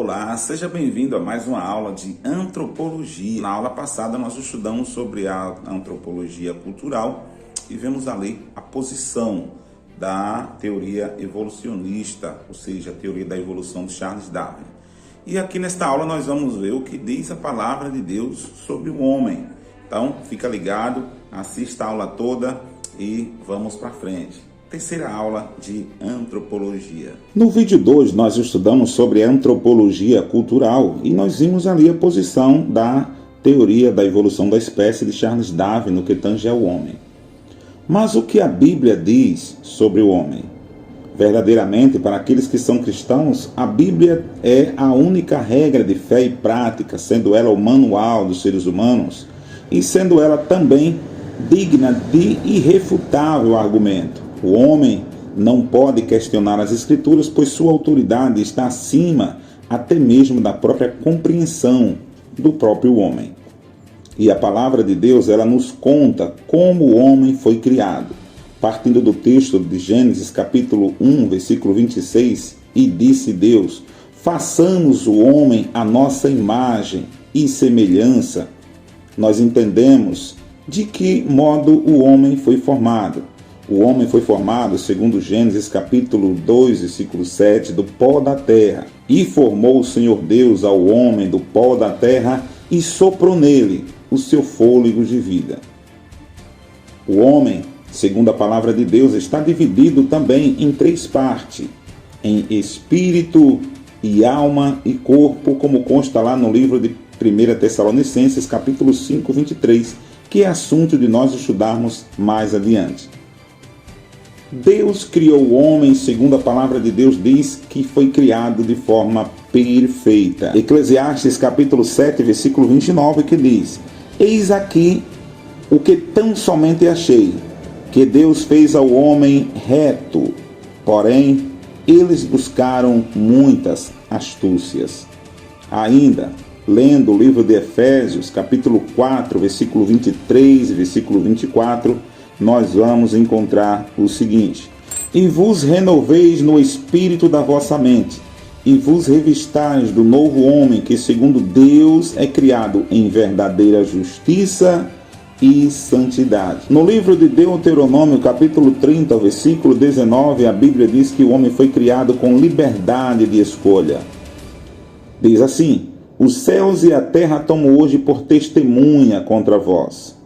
Olá, seja bem-vindo a mais uma aula de antropologia. Na aula passada nós estudamos sobre a antropologia cultural e vemos ali a posição da teoria evolucionista, ou seja, a teoria da evolução de Charles Darwin. E aqui nesta aula nós vamos ver o que diz a palavra de Deus sobre o homem. Então, fica ligado, assista a aula toda e vamos para frente. Terceira aula de antropologia. No vídeo 2 nós estudamos sobre a antropologia cultural e nós vimos ali a posição da teoria da evolução da espécie de Charles Darwin no que tange ao homem. Mas o que a Bíblia diz sobre o homem? Verdadeiramente, para aqueles que são cristãos, a Bíblia é a única regra de fé e prática, sendo ela o manual dos seres humanos e sendo ela também digna de irrefutável argumento. O homem não pode questionar as Escrituras, pois sua autoridade está acima até mesmo da própria compreensão do próprio homem. E a palavra de Deus, ela nos conta como o homem foi criado. Partindo do texto de Gênesis capítulo 1, versículo 26, e disse Deus: façamos o homem à nossa imagem e semelhança. Nós entendemos de que modo o homem foi formado. O homem foi formado, segundo Gênesis capítulo 2, versículo 7, do pó da terra. E formou o Senhor Deus ao homem do pó da terra e soprou nele o seu fôlego de vida. O homem, segundo a palavra de Deus, está dividido também em três partes: em espírito e alma e corpo, como consta lá no livro de 1 Tessalonicenses capítulo 5, 23, que é assunto de nós estudarmos mais adiante. Deus criou o homem, segundo a palavra de Deus diz que foi criado de forma perfeita. Eclesiastes capítulo 7, versículo 29, que diz: eis aqui o que tão somente achei, que Deus fez ao homem reto, porém eles buscaram muitas astúcias. Ainda, lendo o livro de Efésios capítulo 4, versículo 23 e versículo 24, nós vamos encontrar o seguinte: e vos renoveis no espírito da vossa mente, e vos revistais do novo homem, que segundo Deus é criado em verdadeira justiça e santidade. No livro de Deuteronômio, capítulo 30, versículo 19, a Bíblia diz que o homem foi criado com liberdade de escolha. Diz assim: os céus e a terra tomo hoje por testemunha contra vós,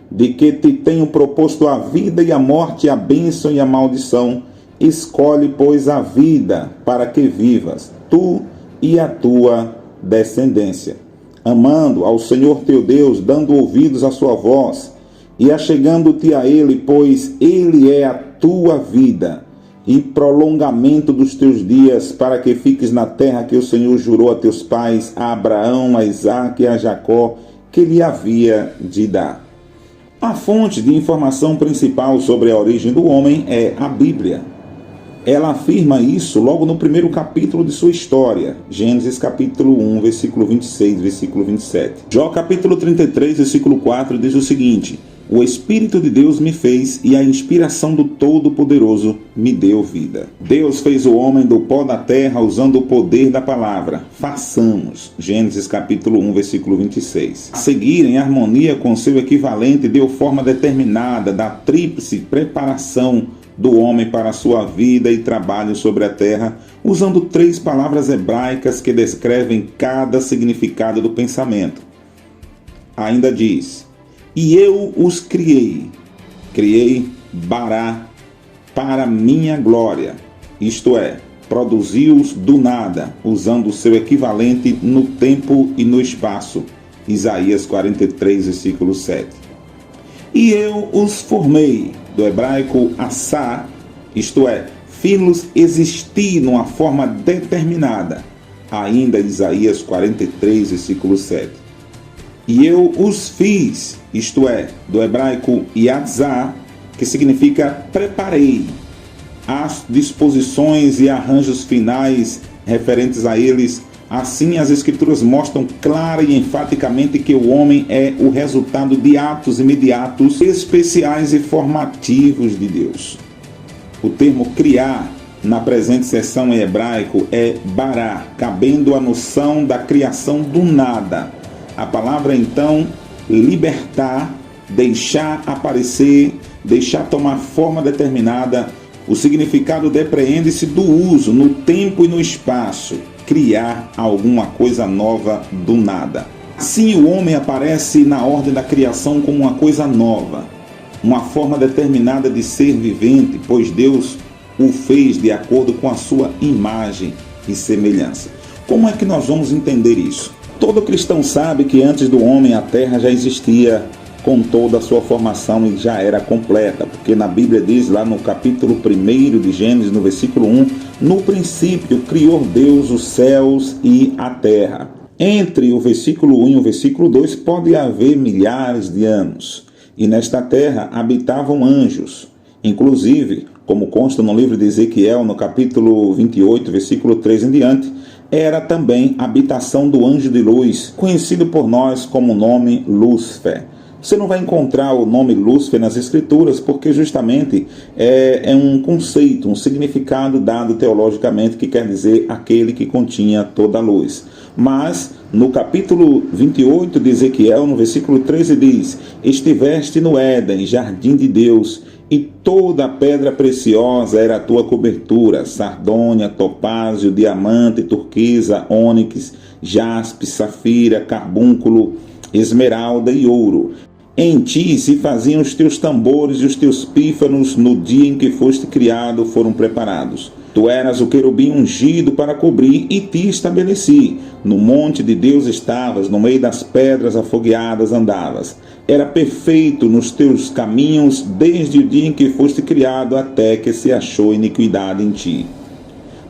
de que te tenho proposto a vida e a morte, a bênção e a maldição. Escolhe, pois, a vida, para que vivas, tu e a tua descendência, amando ao Senhor teu Deus, dando ouvidos à sua voz, e achegando-te a Ele, pois Ele é a tua vida, e prolongamento dos teus dias, para que fiques na terra que o Senhor jurou a teus pais, a Abraão, a Isaque e a Jacó, que lhe havia de dar. A fonte de informação principal sobre a origem do homem é a Bíblia. Ela afirma isso logo no primeiro capítulo de sua história, Gênesis capítulo 1, versículo 26, versículo 27. Jó capítulo 33, versículo 4 diz o seguinte: o Espírito de Deus me fez e a inspiração do Todo-Poderoso me deu vida. Deus fez o homem do pó da terra usando o poder da palavra. Façamos. Gênesis capítulo 1, versículo 26. A seguir, em harmonia com seu equivalente, deu forma determinada da tríplice preparação do homem para a sua vida e trabalho sobre a terra, usando três palavras hebraicas que descrevem cada significado do pensamento. Ainda diz: e eu os criei bará, para minha glória, isto é, produzi-os do nada, usando o seu equivalente no tempo e no espaço, Isaías 43, versículo 7. E eu os formei, do hebraico assá, isto é, fiz-los existir numa forma determinada, ainda Isaías 43, versículo 7. E eu os fiz, isto é, do hebraico yatzá, que significa preparei. As disposições e arranjos finais referentes a eles, assim as Escrituras mostram clara e enfaticamente que o homem é o resultado de atos imediatos, especiais e formativos de Deus. O termo criar na presente seção em hebraico é bará, cabendo a noção da criação do nada. A palavra então, libertar, deixar aparecer, deixar tomar forma determinada. O significado depreende-se do uso no tempo e no espaço, criar alguma coisa nova do nada. Assim, o homem aparece na ordem da criação como uma coisa nova, uma forma determinada de ser vivente, pois Deus o fez de acordo com a sua imagem e semelhança. Como é que nós vamos entender isso? Todo cristão sabe que antes do homem a terra já existia com toda a sua formação e já era completa, porque na Bíblia diz lá no capítulo 1 de Gênesis, no versículo 1, no princípio criou Deus os céus e a terra. Entre o versículo 1 e o versículo 2 pode haver milhares de anos, e nesta terra habitavam anjos, inclusive, como consta no livro de Ezequiel, no capítulo 28, versículo 3 em diante, era também a habitação do anjo de luz, conhecido por nós como o nome Lúcifer. Você não vai encontrar o nome Lúcifer nas Escrituras, porque justamente é um conceito, um significado dado teologicamente, que quer dizer aquele que continha toda a luz. Mas no capítulo 28 de Ezequiel, no versículo 13 diz: estiveste no Éden, jardim de Deus, e toda a pedra preciosa era a tua cobertura, sardônia, topázio, diamante, turquesa, ônix, jaspe, safira, carbúnculo, esmeralda e ouro. Em ti se faziam os teus tambores e os teus pífanos no dia em que foste criado foram preparados. Tu eras o querubim ungido para cobrir e te estabeleci. No monte de Deus estavas, no meio das pedras afogueadas andavas. Era perfeito nos teus caminhos desde o dia em que foste criado até que se achou iniquidade em ti.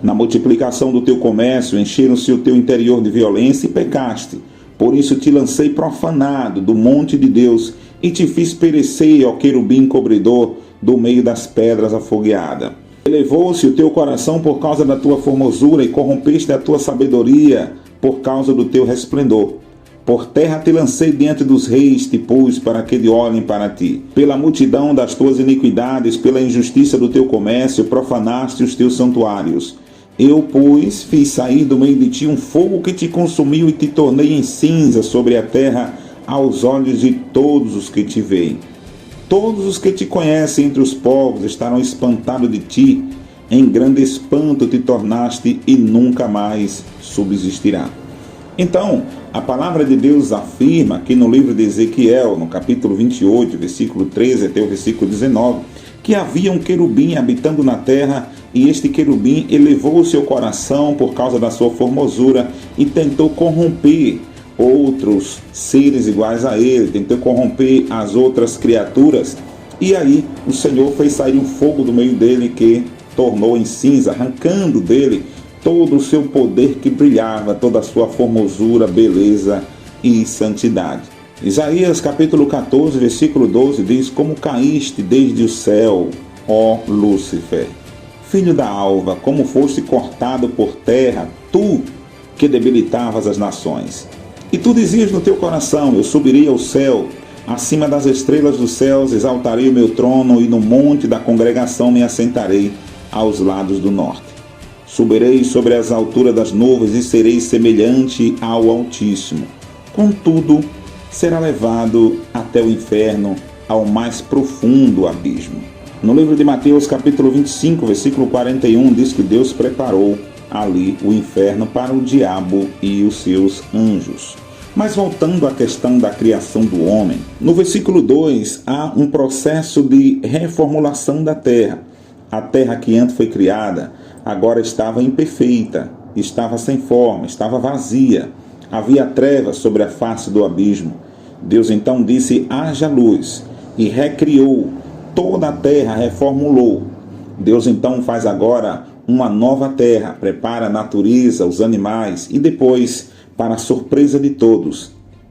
Na multiplicação do teu comércio encheram-se o teu interior de violência e pecaste. Por isso te lancei profanado do monte de Deus e te fiz perecer, ó querubim cobridor, do meio das pedras afogueada. Elevou-se o teu coração por causa da tua formosura e corrompeste a tua sabedoria por causa do teu resplendor. Por terra te lancei diante dos reis, te pus para que de olhem para ti. Pela multidão das tuas iniquidades, pela injustiça do teu comércio, profanaste os teus santuários. Eu, pois, fiz sair do meio de ti um fogo que te consumiu e te tornei em cinza sobre a terra aos olhos de todos os que te veem. Todos os que te conhecem entre os povos estarão espantados de ti. Em grande espanto te tornaste e nunca mais subsistirá. Então, a palavra de Deus afirma que no livro de Ezequiel, no capítulo 28, versículo 13 até o versículo 19, que havia um querubim habitando na terra, e este querubim elevou o seu coração por causa da sua formosura e tentou corromper outros seres iguais a ele, tentou corromper as outras criaturas. E aí o Senhor fez sair um fogo do meio dele que tornou em cinza, arrancando dele todo o seu poder que brilhava, toda a sua formosura, beleza e santidade. Isaías capítulo 14, versículo 12 diz: como caíste desde o céu, ó Lúcifer, filho da alva, como foste cortado por terra, tu que debilitavas as nações. E tu dizias no teu coração: eu subirei ao céu, acima das estrelas dos céus exaltarei o meu trono, e no monte da congregação me assentarei aos lados do norte. Subirei sobre as alturas das nuvens e serei semelhante ao Altíssimo. Contudo, será levado até o inferno, ao mais profundo abismo. No livro de Mateus, capítulo 25, versículo 41, diz que Deus preparou ali o inferno para o diabo e os seus anjos. Mas voltando à questão da criação do homem, no versículo 2 há um processo de reformulação da terra. A terra que antes foi criada agora estava imperfeita, estava sem forma, estava vazia. Havia trevas sobre a face do abismo. Deus então disse: haja luz, e recriou toda a terra, reformulou. Deus então faz agora uma nova terra, prepara a natureza, os animais, e depois, para a surpresa de todos,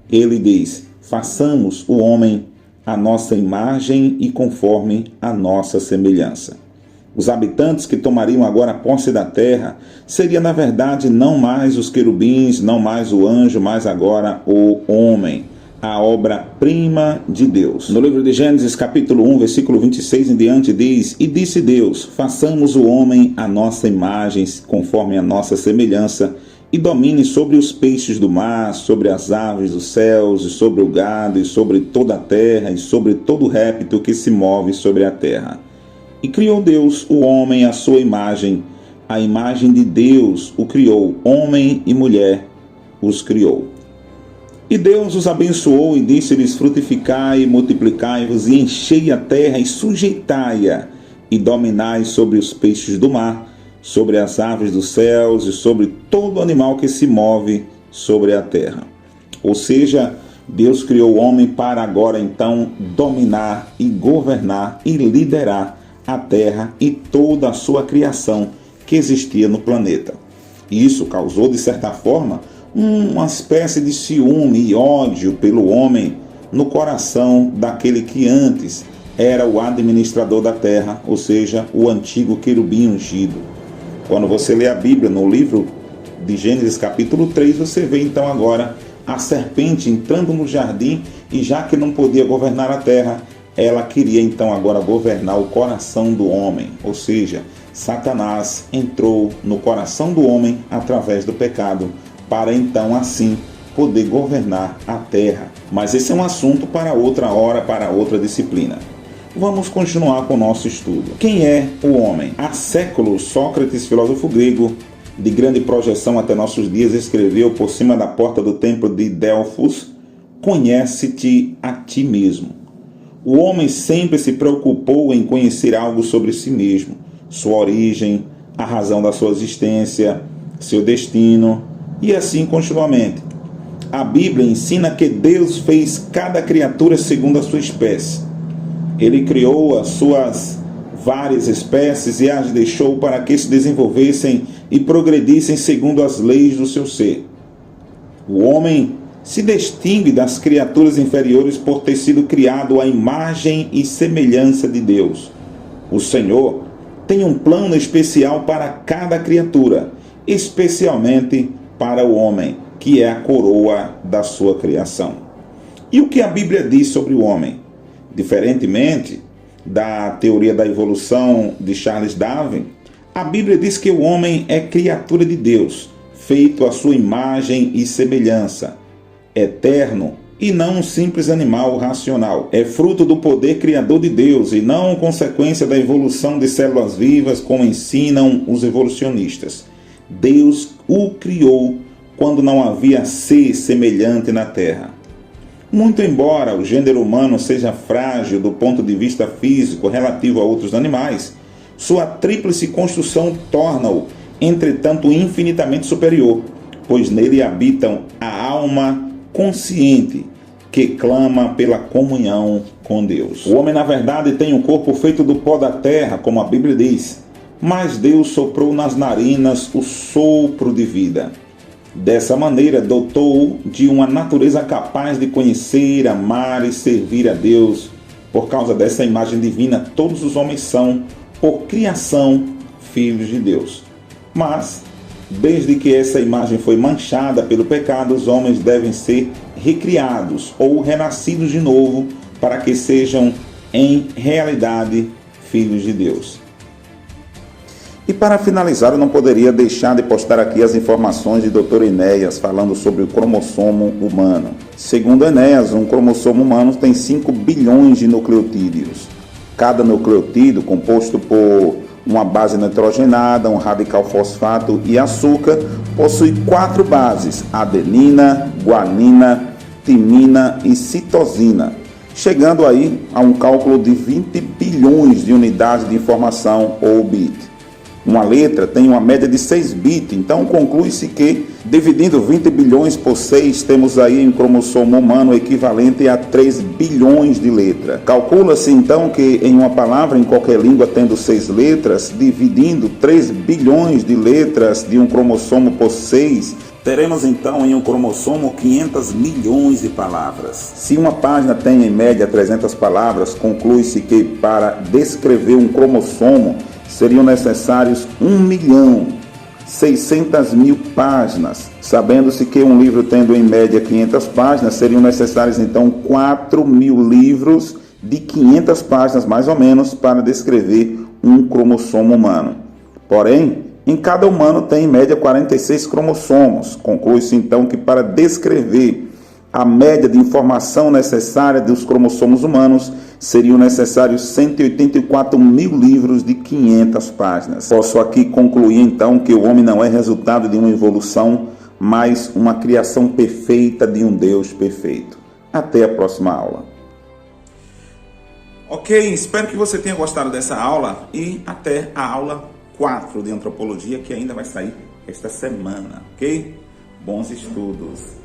ele diz: façamos o homem à nossa imagem e conforme a nossa semelhança. Os habitantes que tomariam agora posse da terra seriam, na verdade, não mais os querubins, não mais o anjo, mas agora o homem. a obra-prima de Deus. No livro de Gênesis, capítulo 1, versículo 26 em diante, diz: E disse Deus, façamos o homem à nossa imagem, conforme a nossa semelhança, e domine sobre os peixes do mar, sobre as aves dos céus, e sobre o gado, e sobre toda a terra, e sobre todo réptil que se move sobre a terra. E criou Deus o homem à sua imagem, a imagem de Deus o criou, homem e mulher os criou. E Deus os abençoou e disse-lhes: frutificai e multiplicai-vos, e enchei a terra e sujeitai-a, e dominai sobre os peixes do mar, sobre as aves dos céus e sobre todo animal que se move sobre a terra. Ou seja, Deus criou o homem para agora então dominar e governar e liderar a terra e toda a sua criação que existia no planeta. Isso causou, de certa forma, uma espécie de ciúme e ódio pelo homem no coração daquele que antes era o administrador da terra, ou seja, o antigo querubim ungido. Quando você lê a Bíblia no livro de Gênesis capítulo 3, você vê então agora a serpente entrando no jardim e, já que não podia governar a terra, ela queria então agora governar o coração do homem, ou seja, Satanás entrou no coração do homem através do pecado, para então assim poder governar a terra. Mas esse é um assunto para outra hora, para outra disciplina. Vamos continuar com o nosso estudo. Quem é o homem? Há séculos, Sócrates, filósofo grego, de grande projeção até nossos dias, escreveu por cima da porta do templo de Delfos: conhece-te a ti mesmo. O homem sempre se preocupou em conhecer algo sobre si mesmo, sua origem, a razão da sua existência, seu destino, e assim continuamente. A Bíblia ensina que Deus fez cada criatura segundo a sua espécie. Ele criou as suas várias espécies e as deixou para que se desenvolvessem e progredissem segundo as leis do seu ser. O homem se distingue das criaturas inferiores por ter sido criado à imagem e semelhança de Deus. O Senhor tem um plano especial para cada criatura, especialmente para o homem, que é a coroa da sua criação. E o que a Bíblia diz sobre o homem? Diferentemente da teoria da evolução de Charles Darwin, a Bíblia diz que o homem é criatura de Deus, feito à sua imagem e semelhança, eterno e não um simples animal racional. É fruto do poder criador de Deus e não consequência da evolução de células vivas, como ensinam os evolucionistas. Deus o criou quando não havia ser semelhante na Terra. Muito embora o gênero humano seja frágil do ponto de vista físico relativo a outros animais, sua tríplice construção torna-o, entretanto, infinitamente superior, pois nele habitam a alma consciente que clama pela comunhão com Deus. O homem, na verdade, tem um corpo feito do pó da terra, como a Bíblia diz, mas Deus soprou nas narinas o sopro de vida. Dessa maneira, dotou-o de uma natureza capaz de conhecer, amar e servir a Deus. Por causa dessa imagem divina, todos os homens são, por criação, filhos de Deus. Mas, desde que essa imagem foi manchada pelo pecado, os homens devem ser recriados ou renascidos de novo para que sejam, em realidade, filhos de Deus. E para finalizar, eu não poderia deixar de postar aqui as informações de Dr. Enéas falando sobre o cromossomo humano. Segundo Enéas, um cromossomo humano tem 5 bilhões de nucleotídeos. Cada nucleotídeo, composto por uma base nitrogenada, um radical fosfato e açúcar, possui 4 bases: adenina, guanina, timina e citosina, chegando aí a um cálculo de 20 bilhões de unidades de informação ou bit. Uma letra tem uma média de 6 bits, então conclui-se que, dividindo 20 bilhões por 6, temos aí um cromossomo humano equivalente a 3 bilhões de letras. Calcula-se então que em uma palavra, em qualquer língua tendo 6 letras, dividindo 3 bilhões de letras de um cromossomo por 6, teremos então em um cromossomo 500 milhões de palavras. Se uma página tem em média 300 palavras, conclui-se que para descrever um cromossomo seriam necessários 1 milhão. 600 mil páginas. Sabendo-se que um livro tendo em média 500 páginas, seriam necessários então 4.000 livros de 500 páginas, mais ou menos, para descrever um cromossomo humano. Porém, em cada humano tem em média 46 cromossomos. Conclui-se então que para descrever a média de informação necessária dos cromossomos humanos, seriam necessários 184.000 livros de 500 páginas. Posso aqui concluir então que o homem não é resultado de uma evolução, mas uma criação perfeita de um Deus perfeito. Até a próxima aula. Ok, espero que você tenha gostado dessa aula e até a aula 4 de antropologia, que ainda vai sair esta semana, ok? Bons estudos!